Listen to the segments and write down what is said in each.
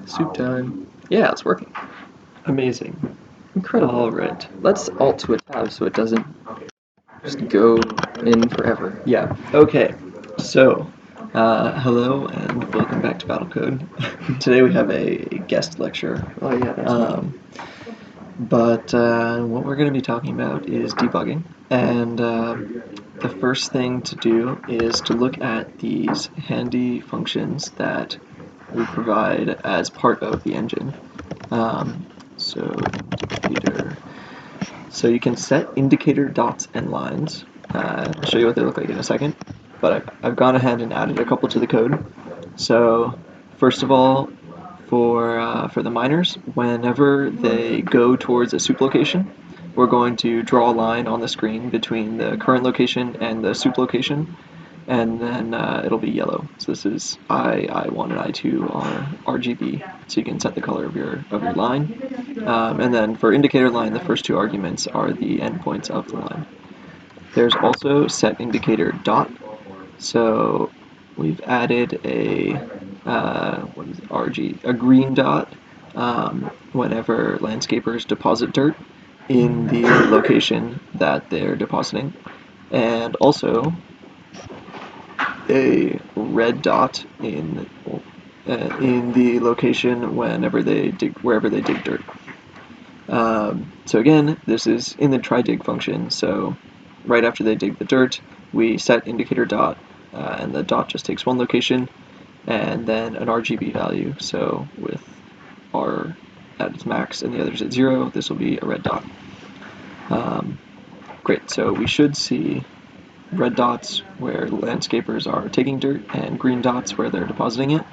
Soup time. Yeah, it's working. Amazing. Incredible. Alright, let's alt to a tab so it doesn't just go in forever. Yeah, okay. So, hello and welcome back to Battlecode. Today we have a guest lecture. Oh yeah, that's But what we're going to be talking about is debugging. And the first thing to do is to look at these handy functions that we provide as part of the engine. So indicator. So you can set indicator dots and lines. I'll show you what they look like in a second. But I've gone ahead and added a couple to the code. So first of all, for the miners, whenever they go towards a soup location, we're going to draw a line on the screen between the current location and the soup location, and then it'll be yellow. So this is I1 and I2 are RGB, so you can set the color of your line. And then for indicator line, the first two arguments are the endpoints of the line. There's also set indicator dot. So we've added a what is it, RG, a green dot whenever landscapers deposit dirt in the location that they're depositing, and also a red dot in the location wherever they dig dirt. So again, this is in the try dig function. So right after they dig the dirt, we set indicator dot, and the dot just takes one location, and then an RGB value. So with R at its max and the others at 0, this will be a red dot. Great, so we should see red dots where landscapers are taking dirt, and green dots where they're depositing it,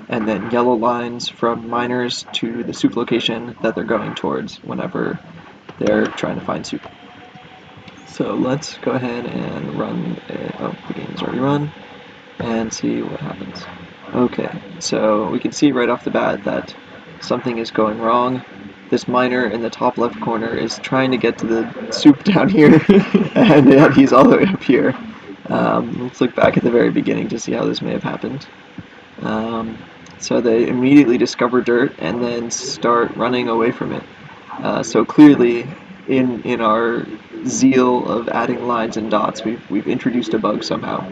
and then yellow lines from miners to the soup location that they're going towards whenever they're trying to find soup. So let's go ahead and run, the game is already run, and see what happens. Okay, so we can see right off the bat that something is going wrong. This miner in the top left corner is trying to get to the soup down here, and he's all the way up here. Let's look back at the very beginning to see how this may have happened. So they immediately discover dirt and then start running away from it. So clearly, in our zeal of adding lines and dots, we've introduced a bug somehow.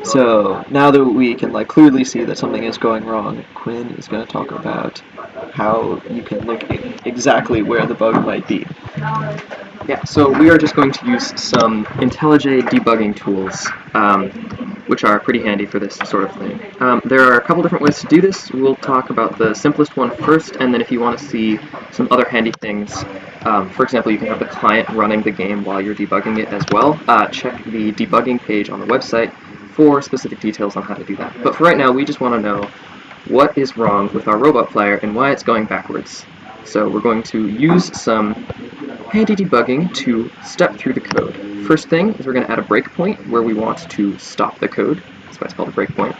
So now that we can clearly see that something is going wrong, Quinn is going to talk about how you can look exactly where the bug might be. Yeah, so we are just going to use some IntelliJ debugging tools, which are pretty handy for this sort of thing. There are a couple different ways to do this. We'll talk about the simplest one first, and then if you want to see some other handy things, for example, you can have the client running the game while you're debugging it as well. Check the debugging page on the website for specific details on how to do that. But for right now, we just want to know what is wrong with our robot player and why it's going backwards. So we're going to use some handy debugging to step through the code. First thing is we're going to add a breakpoint where we want to stop the code. That's why it's called a breakpoint.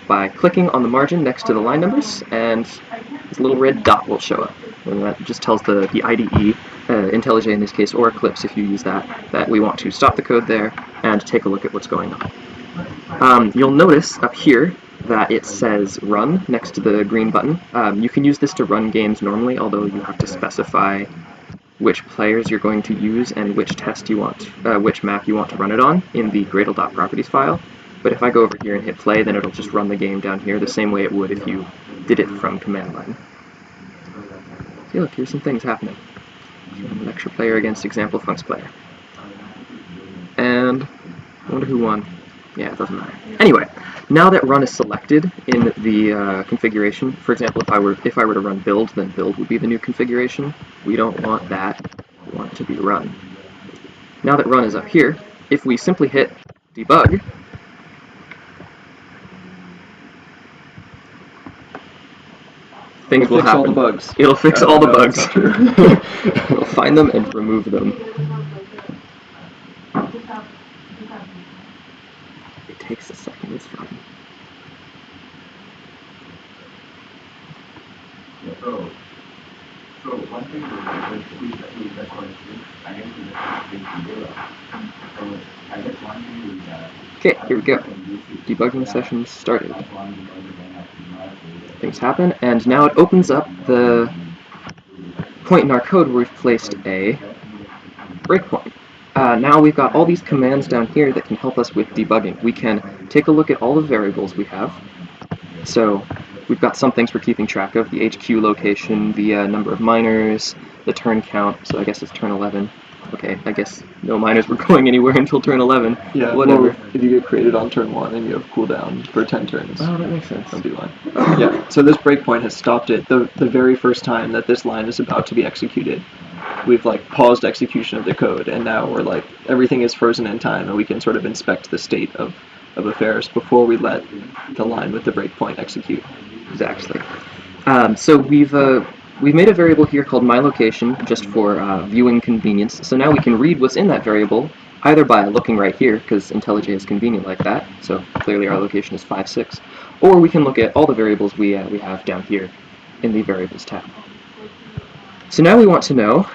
By clicking on the margin next to the line numbers, and this little red dot will show up. And that just tells the IDE, IntelliJ in this case, or Eclipse if you use that we want to stop the code there and take a look at what's going on. You'll notice up here that it says run next to the green button. You can use this to run games normally, although you have to specify which players you're going to use and which test you want, which map you want to run it on in the Gradle.properties file. But if I go over here and hit play, then it'll just run the game down here the same way it would if you did it from command line. See, look, here's some things happening. Lecture player against example funcs player. And I wonder who won. Yeah, it doesn't matter. Anyway, now that run is selected in the configuration, for example, if I were to run build, then build would be the new configuration. We don't want that. We want it to be run. Now that run is up here, if we simply hit debug, things will happen. All the bugs. It'll fix all the bugs. It'll find them and remove them. It takes a second, it's fine. So one thing is that we Okay, here we go. Debugging session started. Things happen, and now it opens up the point in our code where we've placed a breakpoint. Now we've got all these commands down here that can help us with debugging. We can take a look at all the variables we have. So we've got some things we're keeping track of: the HQ location, the number of miners, the turn count. So I guess it's turn 11. Okay, I guess no miners were going anywhere until turn 11. Yeah, whatever. Well, if you get created on turn 1 and you have cooldown for 10 turns, Oh, that makes sense. that'll be fine. Yeah, so this breakpoint has stopped it the very first time that this line is about to be executed. We've like paused execution of the code, and now we're like everything is frozen in time, and we can sort of inspect the state of affairs before we let the line with the breakpoint execute. Exactly. So we've made a variable here called myLocation just for viewing convenience. So now we can read what's in that variable either by looking right here, because IntelliJ is convenient like that. So clearly our location is 5.6, or we can look at all the variables we have down here in the Variables tab. So now we want to know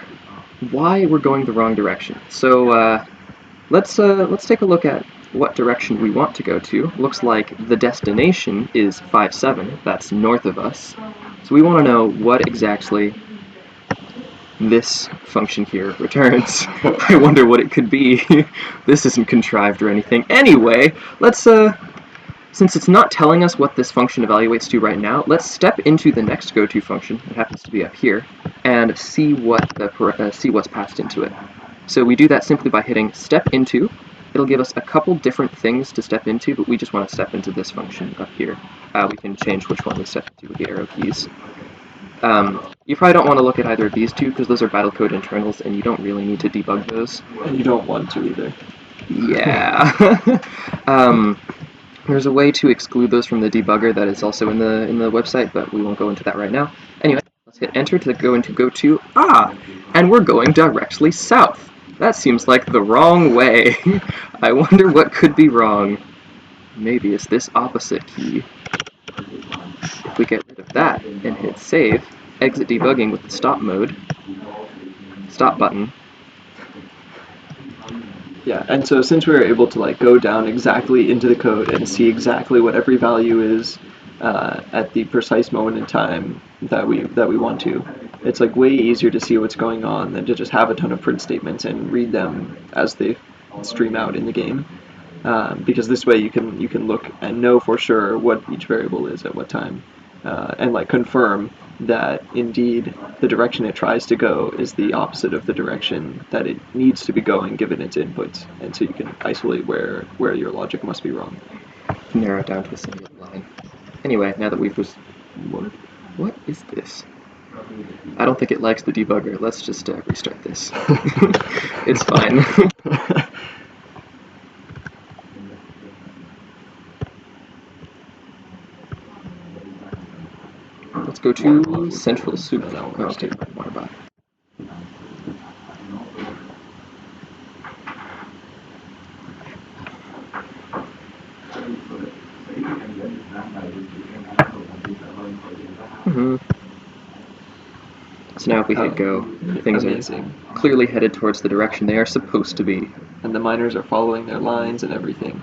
why we're going the wrong direction. So let's take a look at what direction we want to go to. Looks like the destination is 5.7. That's north of us. So we want to know what exactly this function here returns. I wonder what it could be. This isn't contrived or anything. Anyway, let's since it's not telling us what this function evaluates to right now, let's step into the next goto function. It happens to be up here, and see what's passed into it. So we do that simply by hitting step into. It'll give us a couple different things to step into, but we just want to step into this function up here. We can change which one we step into with the arrow keys. You probably don't want to look at either of these two because those are Battlecode internals, and you don't really need to debug those. And you don't want to either. Yeah. There's a way to exclude those from the debugger that is also in the website, but we won't go into that right now. Anyway, let's hit enter to go into goto. And we're going directly south. That seems like the wrong way. I wonder what could be wrong. Maybe it's this opposite key. If we get rid of that and hit save, exit debugging with the stop button. Yeah, and so since we were able to like go down exactly into the code and see exactly what every value is at the precise moment in time that we want to, it's like way easier to see what's going on than to just have a ton of print statements and read them as they stream out in the game. Because this way you can look and know for sure what each variable is at what time, and like confirm that indeed the direction it tries to go is the opposite of the direction that it needs to be going given its inputs, and so you can isolate where your logic must be wrong. Narrow it down to a single line. Anyway, now that we've what is this? I don't think it likes the debugger. Let's just restart this. It's fine. Let's go to Central Soup. Okay, water bot. So now if we hit go, things are clearly headed towards the direction they are supposed to be. And the miners are following their lines and everything.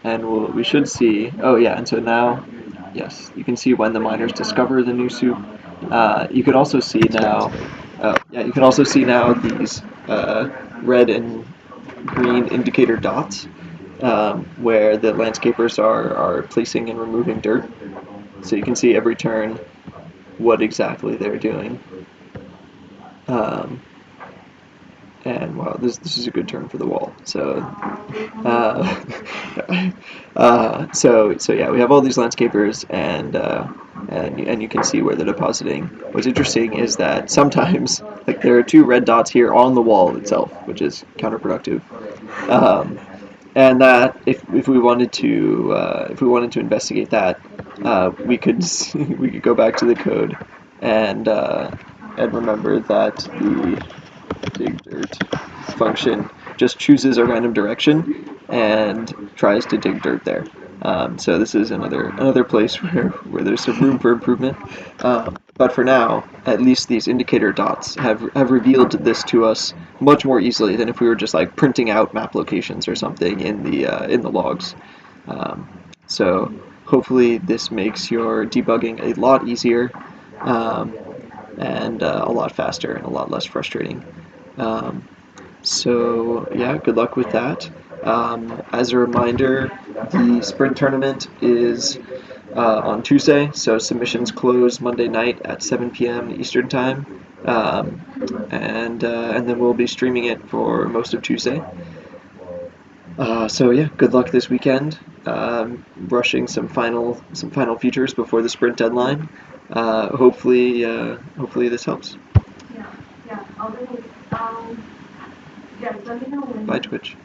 And we should see, oh yeah, and so now, yes, you can see when the miners discover the new soup. You could also see now, you can also see now these red and green indicator dots where the landscapers are placing and removing dirt. So you can see every turn what exactly they're doing. And wow, this is a good turn for the wall. So, so yeah, we have all these landscapers, and you can see where they're depositing. What's interesting is that sometimes, like, there are two red dots here on the wall itself, which is counterproductive. And that if we wanted to investigate that, we could we could go back to the code and remember that the dig dirt function just chooses a random direction and tries to dig dirt there. So this is another place where there's some room for improvement. But for now, at least these indicator dots have revealed this to us much more easily than if we were just like printing out map locations or something in the logs. Um, so hopefully this makes your debugging a lot easier, um, and a lot faster and a lot less frustrating. Um, so yeah, good luck with that. As a reminder, the sprint tournament is on Tuesday, so submissions close Monday night at 7 p.m. Eastern time, and then we'll be streaming it for most of Tuesday. So yeah, good luck this weekend. Rushing some final features before the sprint deadline. Hopefully this helps. Bye Twitch.